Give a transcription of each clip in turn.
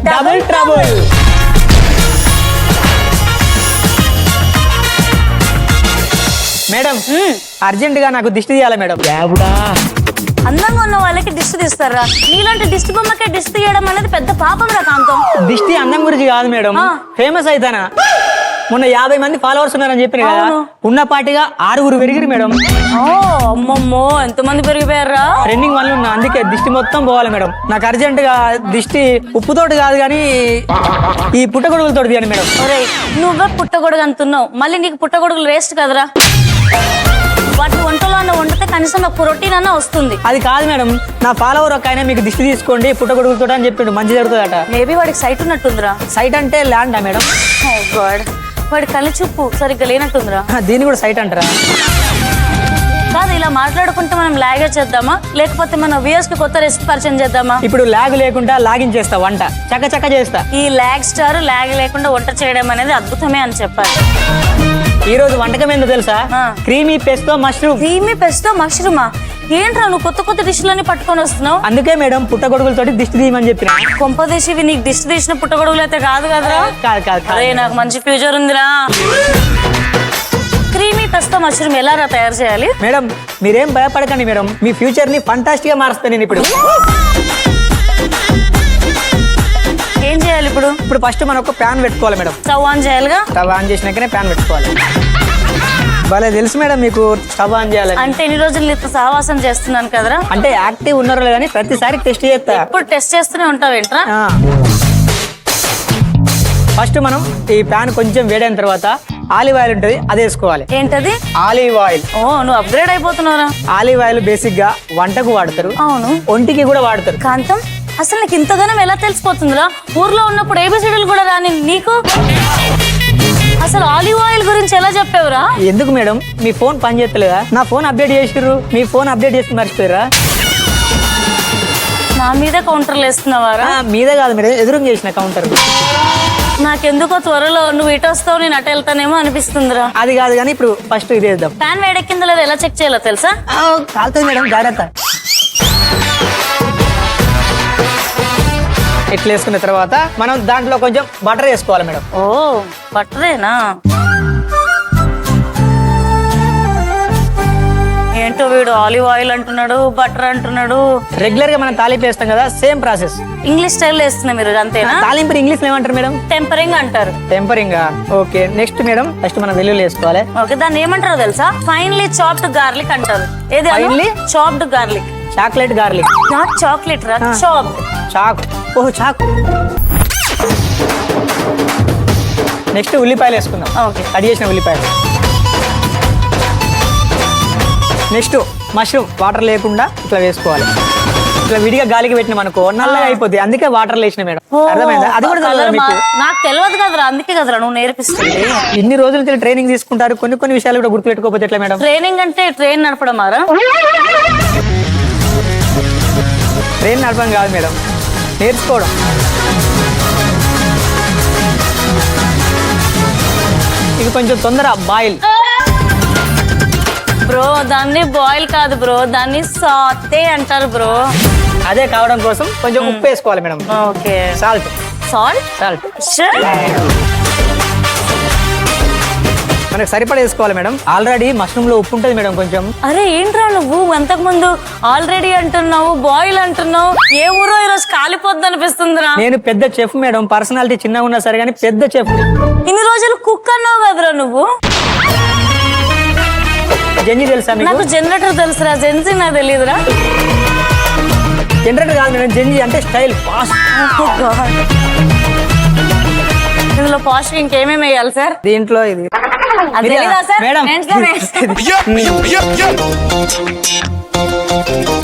Double trouble. Madam urgent గా నాకు దిష్టి తీయాలి మేడం. అందంగా ఉన్న వాళ్ళకి దిష్టి తీస్తారా? నీలాంటి దిష్టి బొమ్మకే దిష్టి తీయడం అనేది పెద్ద పాపం రా కాంతం. దిష్టి అందం గురించి కాదు మేడం, ఫేమస్ అయితానా. మొన్న 50 మంది ఫాలోవర్స్ ఉన్నారని చెప్పిన కదా, ఉన్న పాటిగా 6 పెరిగిరు మేడం. అమ్మమ్మో ఎంతమంది పెరిగిపోయారా? ట్రెండింగ్ వల్ల ఉన్నా, అందుకే దిష్టి మొత్తం పోవాలి మేడం. నాకు అర్జెంట్ గా దిష్టి ఉప్పుతోటి కాదు కానీ ఈ పుట్టగొడుగులతో తీయండి మేడం. నువ్వే పుట్టగొడుగు అంటున్నావు, మళ్ళీ నీకు పుట్టగొడుగులు వేస్ట్ కదరా. వాటి వంటలో అన్న వండితే కనీసం నాకు ప్రోటీన్ అన్న వస్తుంది. అది కాదు మేడం, నా ఫాలోవర్ ఒక ఆయన మీకు దిష్టి తీసుకోండి పుట్టగొడుగులతో అని చెప్పిండు, మంచి జరుగుతుందట. మేబీ వాడికి సైట్ ఉన్నట్టుందిరా. సైట్ అంటే ల్యాండా మేడం? వాడి కళ్ళు చూపు సరిగ్గా లేనట్టుందిరా. దీన్ని కూడా సైట్ అంటారా? కాదు, ఇలా మాట్లాడుకుంటే మనం లాగే చేద్దామా, లేకపోతే మన వ్యూయర్స్ కి కొత్త రెసిపీ పరిచయం చేద్దామా? ఇప్పుడు లాగ్ లేకుండా లాగిన్ చేస్తా, వంట చక్క చక్క చేస్తా. ఈ లాగ్ స్టార్ లాగ్ లేకుండా వంట చేయడం అనేది అద్భుతమే అని చెప్పాలి. ఈ రోజు వంటకం ఏందో తెలుసా? Creamy pesto mushroom. Creamy pesto మష్రూమా? ఏంట్రా నువ్వు కొత్త కొత్త డిష్లన్నీ పట్టుకొని వస్తున్నావు? అందుకే మేడం పుట్టగొడుగులతో దిష్టి తీయమని చెప్పిన. కొంపదేశి నీకు దిష్టి తీసిన పుట్టగొడుగులు అయితే కాదు కదరా? కాదు. అరే నాకు మంచి ఫ్యూచర్ ఉందిరా. క్రీమీ పెస్టో మష్రూమ్ ఎలా తయారు చేయాలి? మేడం మీరేం భయపడకండి మేడం, మీ ఫ్యూచర్ ని ఫంటాస్టిక్ గా మారుస్తాను నేను. ఏం చేయాలి ఇప్పుడు? ఇప్పుడు ఫస్ట్ మనం ఒక ప్యాన్ పెట్టుకోవాలి మేడం. స్టవ్ ఆన్ చేయాలిగా? స్టవ్ ఆన్ చేసినాకనే ప్యాన్ పెట్టుకోవాలి. భలే తెలుసు మేడం మీకు స్టవ్ ఆన్ చేయాలి అంటే. ఎన్ని రోజులు నీకు సహవాసం చేస్తున్నాను కదరా. అంటే యాక్టివ్ ఉన్నారో లేదని ప్రతిసారి టెస్ట్ చేస్తా. ఇప్పుడు టెస్ట్ చేస్తూనే ఉంటావేంట్రా? ఫస్ట్ మనం ఈ ప్యాన్ కొంచెం వేడైన తర్వాత ఆలివ్ ఆయిల్ ఉంటుంది, అది వేసుకోవాలి. ఏంటది? Olive oil. ఓ నువ్వు అప్గ్రేడ్ అయిపోతున్నారా. ఆలివ్ ఆయిల్ బేసిక్ గా వంటకు వాడతారు, అవును, ఒంటికి కూడా వాడతారు. కాంతం అసలు నీకు ఇంతగానం ఎలా తెలిసిపోతుందిరా? ఊర్లో ఉన్నప్పుడు ఏబిసిడీలు కూడా రాని నీకు అసలు ఆలివ్ ఆయిల్ గురించి ఎలా చెప్పావురా? ఎందుకు మేడం మీ ఫోన్ పని చేస్తలేదా? నా ఫోన్ అప్డేట్ చేసిర్రు, మీ ఫోన్ అప్డేట్ చేసి మర్చిపోయారా? నా మీద కౌంటర్లు వేస్తున్నావారా? మీద కాదు మేడం, ఎదురుగా చేసిన కౌంటర్. నాకెందుకో త్వరలో నువ్వు ఇటు వస్తావు నేను అటు వెళ్తానేమో అనిపిస్తుందిరా. అది కాదు కానీ ఇప్పుడు ఫస్ట్ ఇది వేద్దాం. ప్యాన్ వేడెక్కిందో లేదో ఎలా చెక్ చేయాలో తెలుసా? కాలుతుంది మేడం, జాగ్రత్త. ఇట్లా వేసుకున్న తర్వాత మనం దాంట్లో కొంచెం బటర్ వేసుకోవాలి మేడం. ఓ బటరేనా? ఏంటో వీడు ఆలివ్ ఆయిల్ అంటున్నాడు, బటర్ అంటున్నాడు. రెగ్యులర్ గా మనం తాలింపు వేస్తాం కదా, సేమ్ ప్రాసెస్. ఇంగ్లీష్ స్టైల్ వేస్తున్నా మీరు అంతేనా? తాలింపు ఇంగ్లీష్ లో ఏమంటారు మేడం? టెంపరింగ్ అంటారు. Tempering. Okay, next madam first మనం వెల్లుల్లి వేసుకోవాలి. ఓకే, దాన్ని ఏమంటారో తెలుసా? ఫైన్లీ చాప్డ్ గార్లిక్ అంటారు. ఏది? Finely chopped garlic. Chocolate garlic. Not chocolate రా, చాప్డ్. ఓహో చాక్. నెక్స్ట్ ఉల్లిపాయలు వేసుకుందాం. ఓకే, కట్ చేసిన ఉల్లిపాయలు. నెక్స్ట్ మష్రూమ్ వాటర్ లేకుండా ఇట్లా వేసుకోవాలి. ఇట్లా విడిగా గాలికి పెట్టినాం అనుకో నల్లగా అయిపోద్ది, అందుకే వాటర్ వేసిన మేడం. అర్థమైందా? అది కూడా నాకు తెలియదు కదరా, అందుకే కదరా నువ్వు నేర్పిస్తుంది. ఇన్ని రోజులు ట్రైనింగ్ తీసుకుంటారు, కొన్ని విషయాలు కూడా గుర్తు పెట్టుకోకపోతే ఎట్లా మేడం? ట్రైనింగ్ అంటే ట్రైన్ నడపడమారా? ట్రైన్ నడపడం కాదు మేడం, నేర్చుకోవడం. ఇది కొంచెం తొందర బాయిల్. బ్రో దాన్ని బాయిల్ కాదు బ్రో, దాన్ని సాతే అంటారు బ్రో. అదే కావడం కోసం కొంచెం ఉప్పు వేసుకోవాలి మేడం. Okay, salt. మనకు సరిపడా వేసుకోవాలి మేడం. ఆల్రెడీ మష్రూమ్ లో ఉప్పు ఉంటుంది మేడం కొంచెం. అరే ఏంట్రా నువ్వు అంతకు ముందు ఆల్రెడీ అంటున్నావు, బాయిల్ అంటున్నావు. ఏ ఊరో ఈరోజు కాలిపోద్ది అనిపిస్తుందిరా. నేను పెద్ద చెఫ్ మేడం, పర్సనాలిటీ చిన్నగా ఉన్నా సరే కానీ పెద్ద చెఫ్. ఇన్ని రోజులు కుక్ అన్నావు కదరా నువ్వు. జెంజీ తెలుసా మీకు? నాకు జనరేటర్ తెలుసురా, జెన్జీ నాకు తెలియదురా. జనరేటర్ కాదు మేడం, జెంజీ అంటే స్టైల్, ఫాస్ట్. ఇందులో ఫాస్ట్ ఇంకేమేమి వేయాలి సార్? దీంట్లో ఇది మేడం,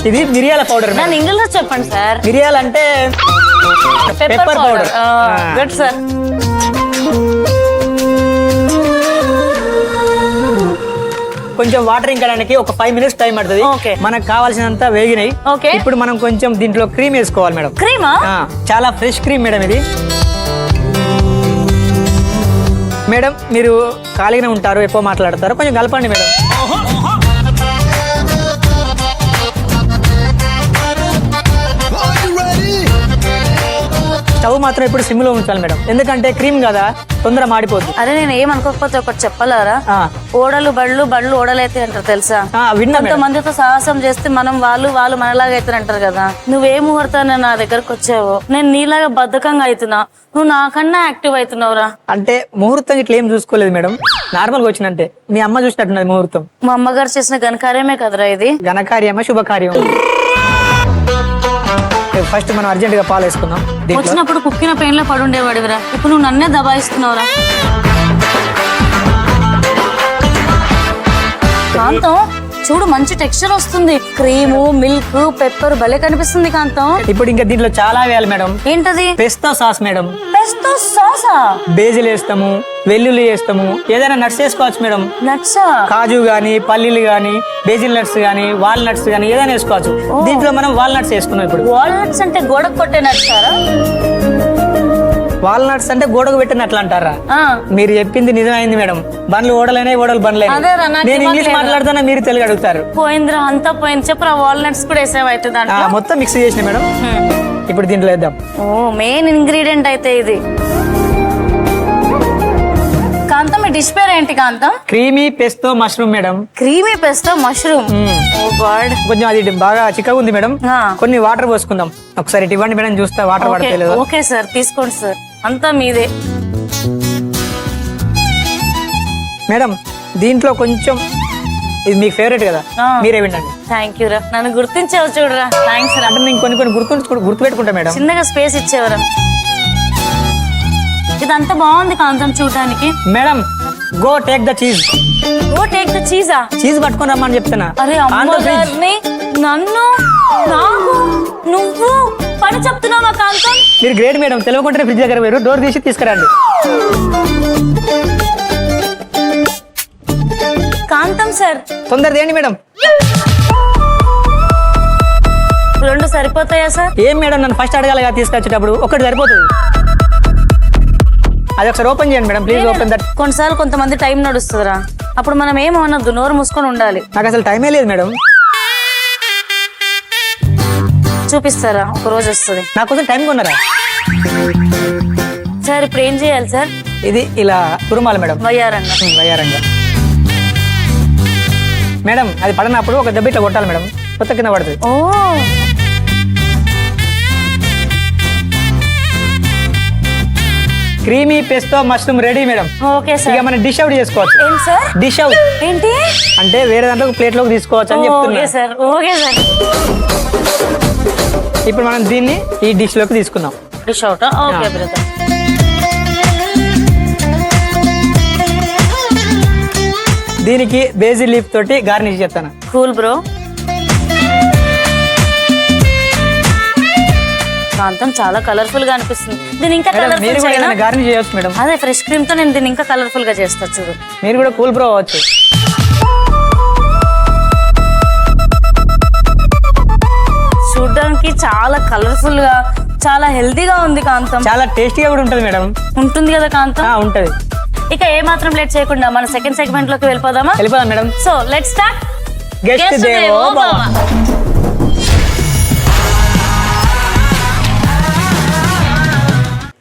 ఇది మిరియాల పౌడర్. దాని ఇంగ్లీష్ లో చెప్పండి సార్. మిరియాలు అంటే పెప్పర్ పౌడర్. Good sir. కొంచెం వాటర్ ఇంకడానికి ఒక 5 minutes టైం పడుతుంది. మనకు కావాల్సినంత వేగినాయి. ఇప్పుడు మనం కొంచెం దీంట్లో క్రీమ్ వేసుకోవాలి మేడం. క్రీమా? చాలా ఫ్రెష్ క్రీమ్ మేడం ఇది. మేడం మీరు ఖాళీగానే ఉంటారు, ఎక్కువ మాట్లాడతారు, కొంచెం కలపండి మేడం. స్టవ్ మాత్రం ఇప్పుడు సిమ్ లో ఉంచాలి మేడం, ఎందుకంటే క్రీమ్ కదా తొందర మాడిపోద్ది. అరే నేను ఏమనుకోకపోతే ఒకటి చెప్పలేరా, ఆ, ఓడలు బళ్ళు ఓడలైతే అంటారు తెలుసా. ఆ, విన్నా మేడం. కొంతమందితో సాహసం చేస్తే మనం వాళ్ళు మనలాగా అయితే అంటారు కదా. నువ్వే ముహూర్తాన్ని నా దగ్గరకు వచ్చావు, నేను నీలాగా బద్ధకంగా అవుతున్నా, నువ్వు నాకన్నా యాక్టివ్ అవుతున్నావురా. అంటే ముహూర్తం ఇట్లా ఏం చూసుకోలేదు మేడం, నార్మల్ గా వచ్చినట్టే. మీ అమ్మ చూసినట్టున్నది ముహూర్తం. మా అమ్మగారు చేసిన ఘనకార్యమే కదరా ఇది. ఘనకార్యమా శుభకార్యం? ఫస్ట్ మనం అర్జెంట్ గా పాలు వేసుకుందాం దీంట్లో. వచ్చినప్పుడు కుక్కిన పెయిన్ లో పడుండేవాడివిరా, ఇప్పుడు నువ్వు నన్నే దబాయిస్తున్నావురా. కాంతం చూడు మంచి టెక్స్చర్ వస్తుంది, క్రీము మిల్క్ పెప్పర్ భలే కనిపిస్తుంది కాంతం. ఇప్పుడు ఇంకా దీంట్లో చాలా వేయాలి మేడం. ఏంటది? Pista sauce madam. పెస్తో సాసా? బేజిల్ వేస్తాము, వెల్లుల్లి వేస్తాము, ఏదైనా నట్స్ వేసుకోవచ్చు మేడం. నట్సా? కాజు గానీ, పల్లీలు గానీ, బేజిల్ నట్స్ గానీ, వాల్ నట్స్ గానీ ఏదైనా వేసుకోవచ్చు. దీంట్లో మనం వాల్ నట్స్ వేసుకున్నాం ఇప్పుడు. వాల్నట్స్ అంటే గోడకు కొట్టే నట్సారా? వాల్ నట్స్ అంటే గోడకు పెట్టినట్లు అంటారా? ఆ. మీరు చెప్పింది నిజమైంది మేడం. బండ్లు ఓడలైనా ఓడలు బండ్లైనా. అదేరా, నాకు నేను ఇంగ్లీష్ ఇవ్వట్లేదా? మాట్లాడుతున్నా, మీరు తెలుగు అడుగుతారు. పోయిందిరా, అంతా పోయింది. చెప్పురా, వాల్నట్స్ కూడా వేసేవైతే ఆ, దాంట్లో. మొత్తం మిక్స్ చేసిన మేడం. ఇప్పుడు దీంట్లో వేద్దాం. ఓ మెయిన్ ఇంగ్రీడియంట్ అయితే ఇది. కాంతం ఈ డిష్ పేరు ఏంటి Kantham? Creamy pesto mushroom madam. Creamy pesto mushroom. Oh god. కొంచెం అది బాగా చిక్కగా ఉంది మేడం. ఆ. కొన్ని వాటర్ పోసుకుందాం. ఒకసారి ఇటు ఇవ్వండి మేడం, చూస్తా వాటర్ ఓకే, పడతలేదు. ఓకే సార్, తీసుకోండి సార్, అంతా మీదే. మేడం దీంట్లో కొంచెం, ఇది మీ ఫేవరెట్ కదా, ఆ. మీరే వినండి. థ్యాంక్ యూ రా, నన్ను గుర్తించావు చూడరా. థ్యాంక్స్ రా. అంటే నేను కొన్ని గుర్తు పెట్టుకుంటా మేడం. చిన్నగా స్పేస్ ఇచ్చేవరా. ఇదంతా బాగుంది కాంతం చూడడానికి. Madam go take the cheese. Oh take the చీజా? చీజ్ పట్టుకొని రమ్మని చెప్తున్నా. అరే అమ్మగారిని నన్ను నాకు నువ్వు పని చెప్తున్నావా కాంతం? మీరు గ్రేట్ మేడం, తెలియకుంటే ఫ్రిడ్జ్ దగ్గర పోయారు, డోర్ తీసి తీసుకురండి. కాంతం సార్ తొందర తేండి మేడం. రెండు సరిపోతాయా సార్? ఏం మేడం, నన్ను ఫస్ట్ అడగాలి కదా తీసుకొచ్చేటప్పుడు, ఒకటి సరిపోతుంది. అది ఒకసారి ఓపెన్ చేయండి మేడం, ప్లీజ్ ఓపెన్ దట్. కొన్నిసార్లు కొంతమంది టైం నడుస్తుందిరా, అప్పుడు మనం ఏమనొద్దు, నోరు మూసుకొని ఉండాలి. నాకు అసలు టైమే లేదు మేడం. చూపిస్తారా? ఒక రోజు వస్తుంది. నా కోసం టైం కొన్నారా? సార్ ఇప్పుడు ఏం చేయాలి సార్? ఇది ఇలా తురుమాలి మేడం, వయ్యారంగా. వయ్యారంగా. మేడం అది పడినప్పుడు ఒక దెబ్బ ఇట్లా కొట్టాలి మేడం, కొత్త కింద పడుతుంది. Oh creamy pesto mushroom ready madam. Okay ఇక సార్. మనం డిష్ అవుట్ చేసుకోవచ్చు. ఏంటి సార్? డిష్ అవుట్ ఏంటి? అంటే వేరే దాంట్లో ప్లేట్ లోకి తీసుకోవచ్చు అని చెప్తున్నా. Okay sir, okay sir. ఇప్పుడు మనం దీన్ని ఈ డిష్ లోకి తీసుకుందాం. Dish out. Okay brother. దీనికి బేసిల్ లీఫ్ తోటి గార్నిష్ చేస్తాను. Cool bro. కాంతం చాలా కలర్ఫుల్ గా అనిపిస్తుంది. దీని ఇంకా మేడం మీరు కూడా ఏదైనా కలర్ఫుల్ గార్నిష్ చేయవచ్చు మేడం. అదే ఫ్రెష్ క్రీమ్ తో నేను దీన్ని ఇంకా కలర్ఫుల్ గా చేస్తా చూడు. మీరు కూడా కూల్ బ్రో అవ్వచ్చు. చూడడానికి చాలా కలర్ఫుల్ గా చాలా హెల్తీగా ఉంది కాంతం. చాలా టేస్టీగా కూడా ఉంటుంది మేడం. ఉంటుంది కదా కాంతం. ఉంటది. ఇక ఏ మాత్రం లేట్ చేయకుండా మన సెకండ్ సెగ్మెంట్ లోకి వెళ్ళిపోదామా? వెళ్ళిపోదాం madam. So let's start. Guest దేవో భవ.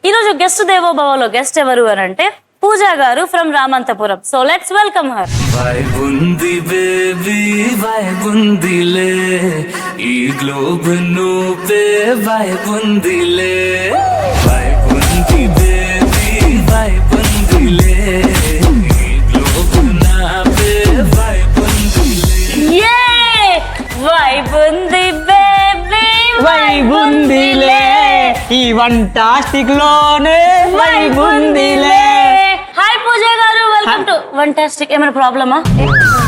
ఈరోజు గెస్ట్ దేవో భవలో గెస్ట్ ఎవరు అని అంటే పూజా గారు from Ramanthapuram. So let's welcome her. వైబుంది బేబీ వైబుందిలే ఈ గ్లోబ్ నువ్వే వైబుందిలే వైబుంది బేబీ వైబుందిలే ఈ గ్లోబ్ నావే వైబుందిలే వైబుంది బేబీ వైబుందిలే ఈ వంటాస్టిక్ లోనే వైబుందిలే. హాయ్ పూజా గారు, వెల్కమ్ టు వంటాస్టిక్. ఏమైనా ప్రాబ్లమా?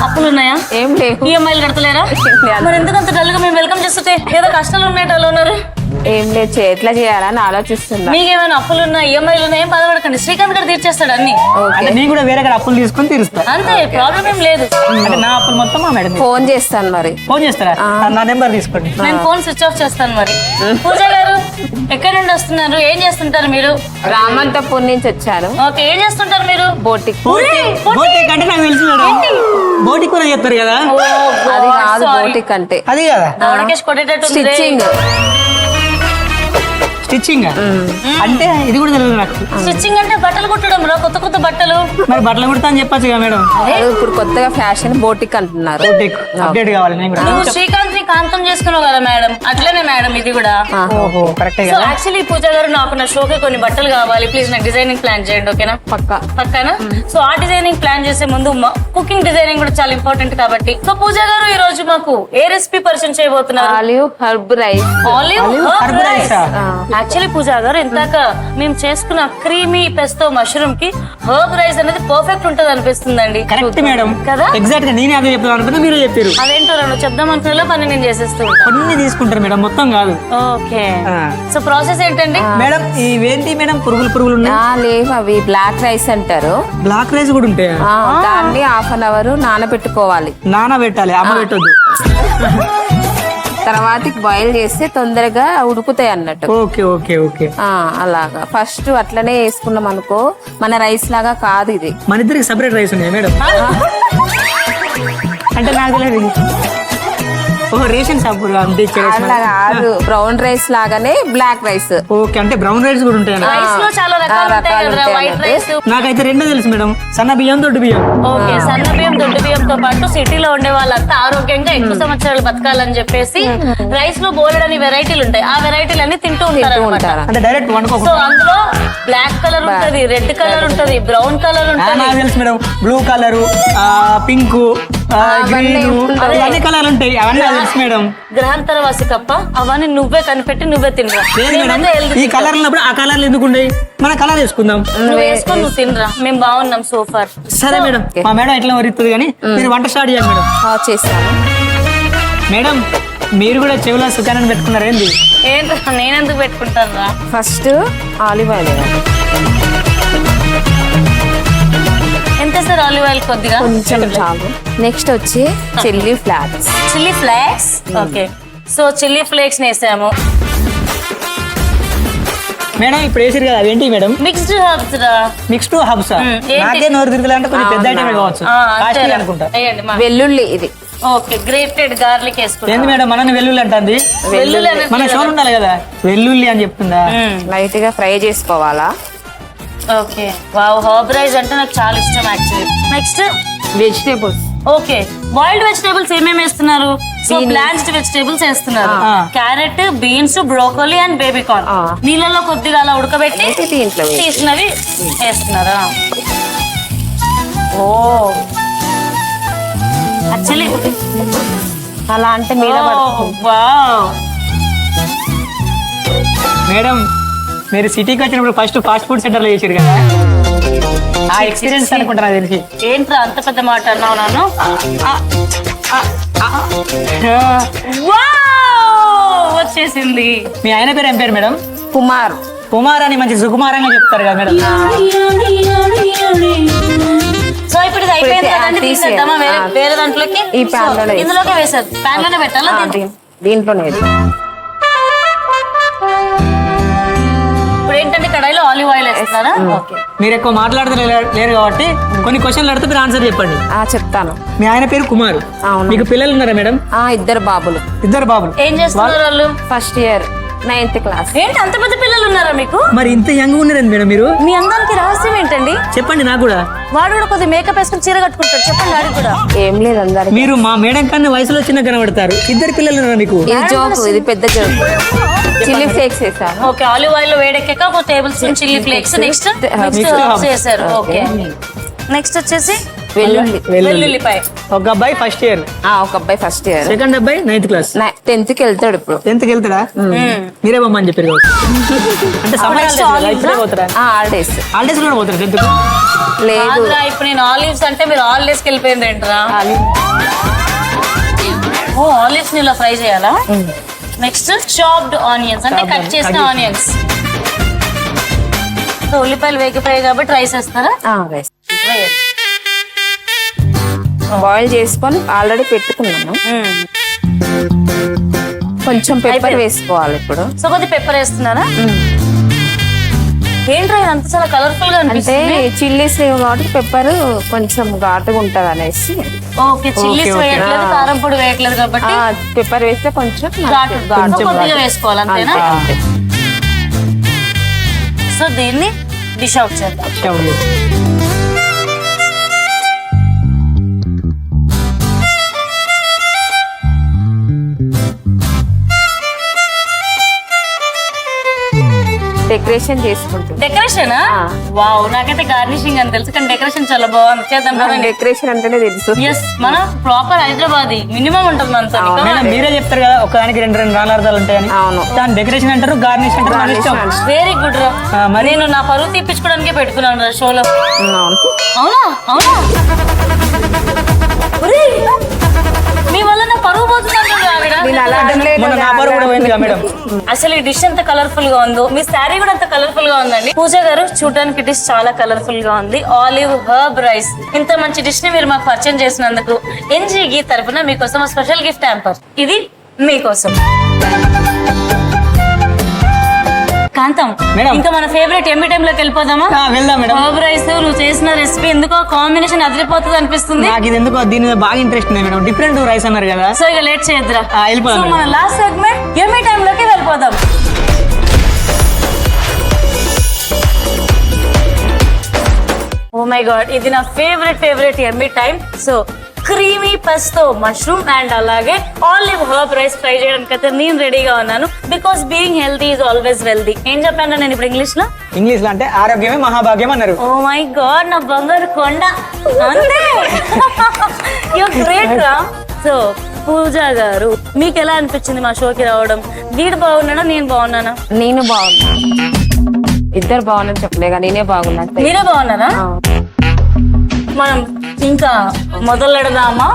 అప్పులు ఉన్నాయా? ఏం లేవు. ఈఎంఐలు కడతలేరా? మరి ఎందుకంత డల్ గా మేము వెల్కమ్ చేస్తుంటే ఏదో కష్టాలు ఉన్నాయి అలా ఉన్నారు. ఏం లేదు, ఎట్లా చేయాలని ఆలోచిస్తున్నా. మీకేమైనా అప్పులు ఉన్నా ఈఎంఐలు ఉన్నా ఏం బాధపడకండి, శ్రీకాంత్ గారు తీర్చేస్తాడు అన్ని. అంటే నేను కూడా వేరే దగ్గర అప్పులు తీసుకొని తీరుస్తా. అంతే, ప్రాబ్లం ఏం లేదు. అంటే నా అప్పులు మొత్తం మా మేడం ఫోన్ చేస్తాను మరి. ఫోన్ చేస్తారా? నా నెంబర్ తీసుకోండి. నేను ఫోన్ స్విచ్ ఆఫ్ చేస్తాను మరి. పూజ గారు ఎక్కడి నుండి వస్తున్నారు? ఏం చేస్తుంటారు మీరు? రామంతపూర్ నుంచి వచ్చాను. ఓకే, ఏం చేస్తుంటారు మీరు? బోటిక్. బోటిక్ అంటే నాకు తెలుసు మేడం. బోటిక్ కూడా చెప్తారు కదా. అది కాదు, బోటిక్ అంటే అది కదా దవడకేసి కొట్టేటట్టు ఉంది రే. స్టిచ్చింగ్. స్టిచ్చింగ్ అంటే ఇది కూడా తెలియదు నాకు. స్టిచ్చింగ్ అంటే బట్టలు కుట్టడం రా, కొత్త కొత్త బట్టలు. మరి బట్టలు కుడతా అని చెప్పచ్చు కదా మేడం. అది ఇప్పుడు కొత్తగా ఫ్యాషన్ బోటిక్ అంటున్నారు. అప్డేట్ కావాలి నేను కూడా. నువ్వు శ్రీకాంత్ ని కాంతం చేసుకున్నావు కదా మేడం, అట్లనే మేడం ఇది కూడా. ఓహో కరెక్టే సో కదా. యాక్చువల్లీ పూజ గారు నాకు నా షోకి కొన్ని బట్టలు కావాలి, ప్లీజ్ నాకు డిజైనింగ్ ప్లాన్ చేయండి, ఓకేనా? పక్కా. పక్కన. సో ఆ డిజైనింగ్ ప్లాన్ చేసే ముందు కుకింగ్ డిజైనింగ్ కూడా చాలా ఇంపార్టెంట్ కాబట్టి, సో పూజ గారు ఈ రోజు మాకు ఏ రెసిపీ పరిచయం చేయబోతున్నారు? Olive herb rice. Olive herb rice ఆ? యాక్చువల్లీ పూజ గారు ఇందాక మేము చేసుకున్న క్రీమీ పెస్తో మష్రూమ్ కి హర్బ్ రైస్ అనేది పర్ఫెక్ట్ ఉంటది అనిపిస్తుందండి. కరెక్ట్ మేడం కదా? ఎగ్జాక్ట్ గా నేనే అదే చెప్తాను అనుకున్నా, మీరే చెప్పారు. అదేంటో నువ్వు చెప్దాం అనుకునే పని నేను చేసేస్తూ ఉంటాను. కొన్ని తీసుకుంటారు మేడం, మొత్తం కాదు. ఓకే. ఆ. సో ప్రాసెస్ ఏంటండి? మేడం ఇవేంటి మేడం, పురుగులు ఉన్నాయి. లేవు, అవి బ్లాక్ రైస్ అంటారు. బ్లాక్ రైస్ కూడా ఉంటాయా? దాన్ని హాఫ్ అన్ అవర్ నానబెట్టుకోవాలి. నానబెట్టాలి, అమ్మ పెట్టొద్దు. తర్వాత బాయిల్ చేస్తే తొందరగా ఉడుకుతాయి అన్నట్టు. Okay okay okay. అలాగా ఫస్ట్ అట్లనే వేసుకున్నాం అనుకో, మన రైస్ లాగా కాదు ఇది. మన ఇద్దరికి సపరేట్ రైస్ ఉన్నాయా మేడం? అంటే నాకు తెలియదు. ఓహో రేషన్ షాప్ అట్లా కాదు, బ్రౌన్ రైస్ లాగానే బ్లాక్ రైస్. ఓకే, అంటే బ్రౌన్ రైస్ కూడా ఉంటాయి. రైస్ లో చాలా రకాలు ఉంటాయి కదా, వైట్ రైస్. నాకైతే రెండో తెలుసు మేడం, సన్న బియ్యం దొడ్డు బియ్యం. ఓకే, సన్న బియ్యం దొడ్డు బియ్యంతో పాటు సిటీలో ఉండే వాళ్ళంతా ఆరోగ్యంగా ఎక్కువ సంవత్సరాలు బతకాలని చెప్పేసి రైస్ లో బోలెడని వెరైటీలు ఉంటాయి. ఆ వెరైటీలు అన్ని తింటూ ఉంటారు. అంటే డైరెక్ట్ సో వండుకోకుండా. అందులో బ్లాక్ కలర్ ఉంటది, రెడ్ కలర్ ఉంటది, బ్రౌన్ కలర్ ఉంటది. నాకు తెలుసు madam, blue colour, pink, green, అన్ని కలర్లు ఉంటాయి. అవన్నీ నాకు తెలుసు మేడం. గ్రహాంతర వాసి కప్ప అవన్నీ నువ్వే కనిపెట్టి నువ్వే తినరా. లేదు మేడం, ఈ కలర్ ఉన్నప్పుడు ఆ కలర్లు ఎందుకు ఉండయి? మన కలర్ వేసుకుందాం. నువ్వు వేసుకొని నువ్వు తినరా, మేము బాగున్నాం సోఫార్. సరే మేడం, మా మేడం ఎట్లా వరిస్తుంది కానీ మీరు వంట స్టార్ట్ చేయండి మేడం. చేస్తాను మేడం మీరు కూడా చెవుల సుఖాన్ని పెట్టుకున్నారు ఏంది? ఏంట్రా నేనెందుకు పెట్టుకుంటాను రా? ఫస్ట్ ఆలివ్ ఆయిల్ ఎంత సార్ ఆలివ్ ఆయిల్? కొద్దిగా కొంచెం చాలు. నెక్స్ట్ వచ్చి chilli flakes. Chilli flakes. Okay, so chilli flakes వేసాము మేడం. ఇప్పుడు వేసారు కదా, అవేంటి మేడం? మిక్స్డ్ హర్బ్స్ రా. Mixed herbs. ఏంటి? నాకే నోరు తిరగలంటే కొంచెం పెద్ద ఐటమ్ కావచ్చు, కాస్ట్లీ అనుకుంటా. వేయండి మా. వెల్లుల్లి ఇది. ఓకే, గ్రేటెడ్ గార్లిక్ వేసుకుంటాం. ఏంది మేడం మనని వెల్లుల్లి అంటుంది? వెల్లుల్లి అనేది మన షోలు ఉండాలి కదా, వెల్లుల్లి అని చెప్తుందా? లైట్ గా ఫ్రై చేసుకోవాలా. ఓకే, వావ్, హర్బ్ రైస్ అంటే నాకు చాలా ఇష్టం actually. Next vegetables. Okay, boiled vegetables ఏమేమి వేస్తున్నారు? సో బ్లాంచ్డ్ వెజిటేబుల్స్ వేస్తున్నారు. Carrot, beans, broccoli and baby corn. నీళ్ళలో కొద్దిగా అలా ఉడకబెట్టి దీంట్లో తీసినవి వేస్తున్నారా? ఓ యాక్చువల్లీ అలా అంటే మీద వావ్. మేడం మీరు సిటీకి వచ్చినప్పుడు ఫస్ట్ ఫాస్ట్ ఫుడ్ సెంటర్ లో చేసారు కదా, ఆ ఎక్స్పీరియన్స్ అనుకుంటా నాకు తెలిసి. ఏంట్రా అంత పెద్ద మాట అన్నావు నన్ను? వావ్, వచ్చేసింది. మీ ఆయన పేరు ఏం పేరు మేడం? కుమార్. కుమార్ అని మంచి సుకుమారంగా చెప్తారు కదా మేడం. సో ఇప్పుడు ఇది అయిపోయింది కదండి, తీసేద్దామా వేరే దాంట్లోకి? ఈ pan లోనే ఇందులోకి వేసారు. ప్యాన్ లోనే పెట్టాలా? దీంట్లోనే. ఇప్పుడు ఏంటంటే కడాయిలో ఆలివ్ ఆయిల్ వేస్తున్నారా? ఓకే, మీరు ఎక్కువ మాట్లాడుతూ లేరు కాబట్టి కొన్ని క్వశ్చన్లు అడిగితే మీరు ఆన్సర్ చెప్పండి. చెప్తాను. మీ ఆయన పేరు కుమార్. అవును. మీకు పిల్లలు ఉన్నారా మేడం? 2 బాబులు. 2 బాబులు. ఏం చేస్తున్నారు వాళ్ళు? First year 9th class. ఏంటి అంత పెద్ద పిల్లలు ఉన్నారా మీకు? మరి ఇంత యంగ్ ఉన్నారండి మేడం మీరు? మీ అందానికి రహస్యం ఏంటండి? చెప్పండి నాకు కూడా. వాడు కూడా కొద్దిగా మేకప్ వేసుకుని చీర కట్టుకుంటాడు, చెప్పండి వాడికి కూడా. ఏం లేదు, అందరికి మీరు మా మేడం కన్నా వయసులో చిన్న కనబడతారు. 2 పిల్లలు ఉన్నారా మీకు? ఇది జోక్, ఇది పెద్ద జోక్. చిల్లీ ఫ్లేక్స్ వేసాను. ఓకే, ఆలివ్ ఆయిల్ లో వేడెక్కాక ఒక table spoon chilli flakes. Next mix చేశారు. ఓకే, నెక్స్ట్ వచ్చేసి వెల్లుల్లి. వెల్లుల్లిపాయ. ఒక అబ్బాయి ఫస్ట్ ఇయర్, ఒక అబ్బాయి ఫస్ట్ ఇయర్, సెకండ్ అబ్బాయి 9th క్లాస్, 10th కి వెళ్తాడు ఇప్పుడు. 10th కి వెళ్తాడా? మీరే బొమ్మని చెప్పారు కదా. అంటే సమ్మర్ పోతారా? హాలిడేస్. హాలిడేస్ కూడా పోతారు 10th కు? లేదు, కాదురా, ఇప్పుడు నేను ఆలివ్స్ అంటే మీరు హాలిడేస్ కి వెళ్ళిపోయింది ఏంట్రా? ఓ, ఆలివ్స్ ని ఇలా ఫ్రై చేయాలా? నెక్స్ట్ చాప్డ్ ఆనియన్స్, అంటే కట్ చేసిన ఆనియన్స్. సో ఉల్లిపాయలు వేగిపోయాయి కాబట్టి రైస్ వేస్తారా? వేయండి. బాయిల్ చేసుకొని ఆల్రెడీ పెట్టుకున్నాను. కొంచెం పెప్పర్ వేసుకోవాలి ఇప్పుడు. సో కొద్ది పెప్పర్ వేస్తున్నారా? ఏంట్రా ఇదంతా చాలా కలర్ఫుల్ గా అంటే అనిపిస్తుంది. చిల్లీస్ లేవు కాబట్టి పెప్పర్ కొంచెం ఘాటుగా ఉంటది అనేసి. ఓకే, చిల్లీస్ వేయట్లేదు, కారం పొడి వేయట్లేదు కాబట్టి పెప్పర్ వేస్తే కొంచెం కొద్దిగా వేసుకోవాలి, అంతేనా? సో దీన్ని డిష్ అవుట్ చేద్దాం. డెకరేషన్ చేసుకుంటాం. డెకరేషన్ వావ్, నాకైతే గార్నిషింగ్ అని తెలుసు కానీ డెకరేషన్ చాలా బాగుంది. చేద్దాం కదండి. డెకరేషన్ అంటేనే తెలుసు. ఎస్, మన ప్రాపర్ హైదరాబాద్ మినిమం ఉంటుంది మనతో. మీరే చెప్తారు కదా ఒకదానికి రెండు నాలుగు ఉంటాయని. అవును, దాని డెకరేషన్ అంటారు, గార్నిష్ అంటారు. మన ఇష్టం. వెరీ గుడ్ రా. నేను నా పరువు తీపించుకోవడానికే పెట్టుకున్నాను రా షోలో. అవునా అవునా ఒరేయ్, మీ వల్ల నా పరువు పోతున్నాను. అసలు ఈ డిష్ ఎంత కలర్ఫుల్ గా ఉందో, మీ శారీ కూడా ఎంత కలర్ఫుల్ గా ఉందండి. పూజ గారు, చూడడానికి డిష్ చాలా కలర్ఫుల్ గా ఉంది. ఆలివ్ హర్బ్ రైస్, ఇంత మంచి డిష్ ని మీరు మాకు పరిచయం చేసినందుకు ఎన్జీగి తరఫున మీకోసం స్పెషల్ గిఫ్ట్ హ్యాంపర్. ఇది మీకోసం. కాంతం, ఇంకా మన ఫేవరెట్ ఎంబీ టైమ్ లోకి వెళ్ళిపోదామా? వెళ్దాం మేడం. హర్బ్ రైస్ నువ్వు చేసిన రెసిపీ ఎందుకో కాంబినేషన్ అదిరిపోతుంది అనిపిస్తుంది. నాకు ఇది ఎందుకో దీని మీద బాగా ఇంట్రెస్ట్ ఉంది మేడం. డిఫరెంట్ రైస్ అన్నారు కదా, సో ఇక లేట్ చేయొద్దురా, వెళ్ళిపోదాం. మన లాస్ట్ సెగ్మెంట్ ఎంబీ టైమ్ లోకి వెళ్ళిపోదాం. ఓ మై గాడ్, ఇది నా ఫేవరెట్ ఎంబీ time. So creamy pesto mushroom and అలాగే ఆలివ్ హర్బ్ రైస్ ట్రై చేయడానికి అయితే నేను రెడీగా ఉన్నాను. Because being healthy is always wealthy. ఏం చెప్పాను నేను ఇప్పుడు ఇంగ్లీష్ లో? ఇంగ్లీష్ లో అంటే ఆరోగ్యమే మహాభాగ్యం అన్నారు. ఓ మై గాడ్, నా బంగారు కొండ. అంతే, యు గ్రేట్ రా. సో పూజ గారు, మీకు ఎలా అనిపించింది మా షోకి రావడం? వీడు బాగున్నాడా, నేను బాగున్నానా? నేను బాగున్నా, ఇద్దరు బాగున్నాను చెప్పలేగా, నేనే బాగున్నా. మీరే బాగున్నారా? మనం ఇంకా మొదలెడదామా?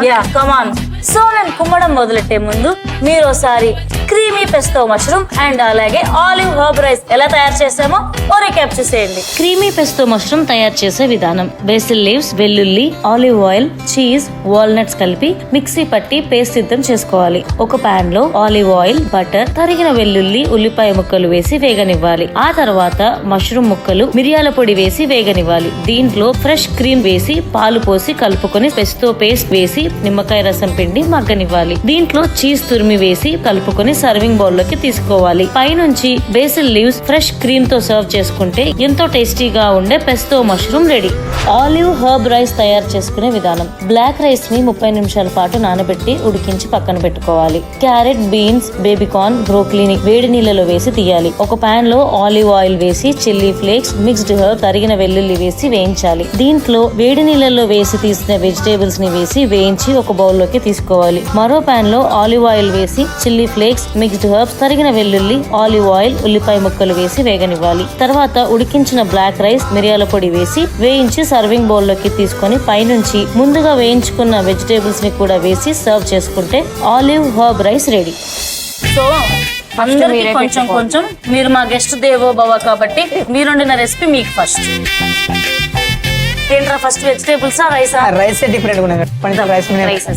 యా, కమాన్. సో నేను కుమ్మడం మొదలెట్టే ముందు మీరు ఒకసారి క్రీమీ పెస్తో మష్రూమ్ అండ్ అలాగే ఆలివ్ హర్బ్ రైస్ ఎలా తయారు చేసామో ఓ రీక్యాప్ చేసేయండి. క్రీమీ పెస్తో మష్రూమ్ తయారు చేసే విధానం: బేసిల్ లీవ్స్, వెల్లుల్లి, ఆలివ్ ఆయిల్, చీజ్, వాల్నట్స్ కలిపి మిక్సీ పట్టి పేస్ట్ సిద్ధం చేసుకోవాలి. ఒక పాన్ లో ఆలివ్ ఆయిల్, బటర్, తరిగిన వెల్లుల్లి, ఉల్లిపాయ ముక్కలు వేసి వేగనివ్వాలి. ఆ తర్వాత మష్రూమ్ ముక్కలు, మిరియాల పొడి వేసి వేగనివ్వాలి. దీంట్లో ఫ్రెష్ క్రీమ్ వేసి పాలు పోసి కలుపుకొని పెస్తో పేస్ట్ వేసి నిమ్మకాయ రసం పిండి మగ్గనివ్వాలి. దీంట్లో చీజ్ తురిమి వేసి కలుపుకొని సర్వింగ్ బౌల్ లోకి తీసుకోవాలి. పైనుంచి బేసిల్ లీవ్స్, ఫ్రెష్ క్రీమ్ తో సర్వ్ చేసుకుంటే ఎంతో టేస్టీగా ఉండే pesto mushroom ready. Olive herb rice తయారు చేసుకునే విధానం: బ్లాక్ రైస్ ని 30 నిమిషాల పాటు నానబెట్టి ఉడికించి పక్కన పెట్టుకోవాలి. క్యారెట్, బీన్స్, బేబీకార్న్, బ్రోకలీని వేడి నీళ్ళలో వేసి తీయాలి. ఒక పాన్ లో ఆలివ్ ఆయిల్ వేసి చిల్లీ ఫ్లేక్స్, మిక్స్డ్ హర్బ్, తరిగిన వెల్లుల్లి వేసి వేయించాలి. దీంట్లో వేడి నీళ్ళలో వేసి తీసిన వెజిటేబుల్స్ ని వేసి వేయించి ఒక బౌల్ లోకి తీసుకోవాలి. మరో పాన్ లో ఆలివ్ ఆయిల్ వేసి చిల్లీ ఫ్లేక్స్, మిక్స్డ్ హర్బ్స్, తరిగిన వెల్లుల్లి, ఆలివ్ ఆయిల్, ఉల్లిపాయ ముక్కలు వేసి వేగనివ్వాలి. తర్వాత ఉడికించిన బ్లాక్ రైస్, మిరియాల పొడి వేసి వేయించి సర్వింగ్ బౌల్ లోకి తీసుకొని పైనుంచి ముందుగా వేయించుకున్న వెజిటేబుల్స్ ని కూడా వేసి సర్వ్ చేసుకుంటే olive herb rice ready. So అందరికి కొంచెం కొంచెం, మీరు మా గెస్ట్ దేవో భవ కాబట్టి మీరు వండిన రెసిపీ మీకు ఫస్ట్. ఏంట్రా ఫస్ట్, వెజిటేబుల్సా రైసా? Rice different rice.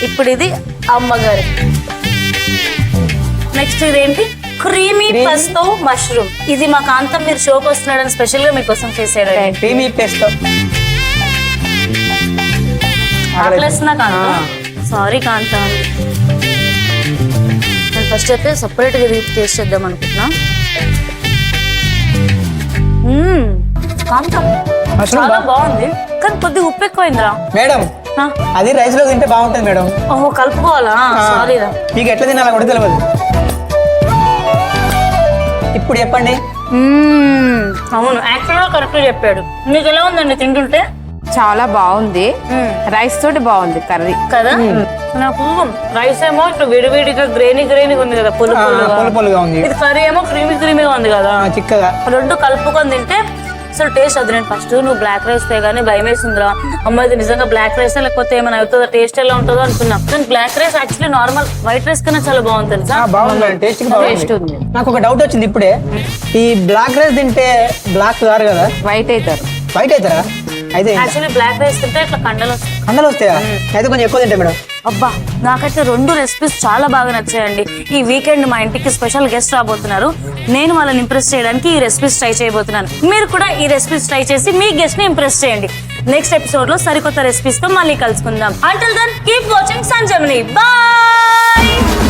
ఇప్పుడు ఇది అమ్మగారి. నెక్స్ట్ ఇదేంటి? Creamy pesto mushroom. ఇది మా కాంతం మీరు షోకి వస్తున్నాడని స్పెషల్ గా మీకోసం చేసాడు. క్రీమీ పెస్తో. ఆకలేస్తున్నా కాంతం? సారీ కాంతం, నేను ఫస్ట్ అయితే సపరేట్ గా టేస్ట్ చేద్దాం అనుకుంటున్నా. కాంతం చాలా బాగుంది కానీ కొద్దిగా ఉప్పు ఎక్కువైందిరా మేడం. అది రైస్ లో తింటే బాగుంటుంది మేడం. ఓహో, కలుపుకోవాలా? సారీరా, మీకు ఎట్లా తినాలా కూడా తెలియదు. ఇప్పుడు చెప్పండి. అవును, యాక్చువల్గా కరెక్ట్ చెప్పాడు. మీకు ఎలా ఉందండి తింటుంటే? చాలా బాగుంది. రైస్ తోటి బాగుంది కర్రీ కదా. నాకు రైస్ ఏమో ఇట్లా విడివిడిగా గ్రేనీగా ఉంది కదా, పులుపులుగా ఉంది. ఇది కర్రీ ఏమో క్రీమీగా ఉంది కదా, చిక్కగా. రెండు కలుపుకొని తింటే అసలు టేస్ట్ అది. నేను ఫస్ట్ నువ్వు బ్లాక్ రైస్ తేగానే భయం వేసిందిరా, అమ్మాయి నిజంగా బ్లాక్ రైస్ లేకపోతే ఏమైనా అవుతుందో, టేస్ట్ ఎలా ఉంటుందో అనుకున్నా. కానీ black rice actually normal white rice కన్నా చాలా బాగుంది తెలుసా. బాగుంది, టేస్ట్ ఉంది. నాకు ఒక డౌట్ వచ్చింది ఇప్పుడే. ఈ బ్లాక్ రైస్ తింటే బ్లాక్ కాదు కదా, వైట్ అవుతారు. వైట్ అవుతారా? అయితే యాక్చువల్లీ బ్లాక్ రైస్ తింటే ఇట్లా కండలు వస్తాయా? అయితే కొంచెం ఎక్కువ తింటా మేడం. అబ్బా, నాకైతే రెండు రెసిపీస్ చాలా బాగా నచ్చాయండి. ఈ వీకెండ్ మా ఇంటికి స్పెషల్ గెస్ట్ రాబోతున్నారు. నేను వాళ్ళని ఇంప్రెస్ చేయడానికి ఈ రెసిపీస్ ట్రై చేయబోతున్నాను. మీరు కూడా ఈ రెసిపీస్ ట్రై చేసి మీ గెస్ట్ ని ఇంప్రెస్ చేయండి. నెక్స్ట్ ఎపిసోడ్ లో సరికొత్త రెసిపీస్ తో మళ్ళీ కలుసుకుందాం. Until then keep watching Sanjay. Bye.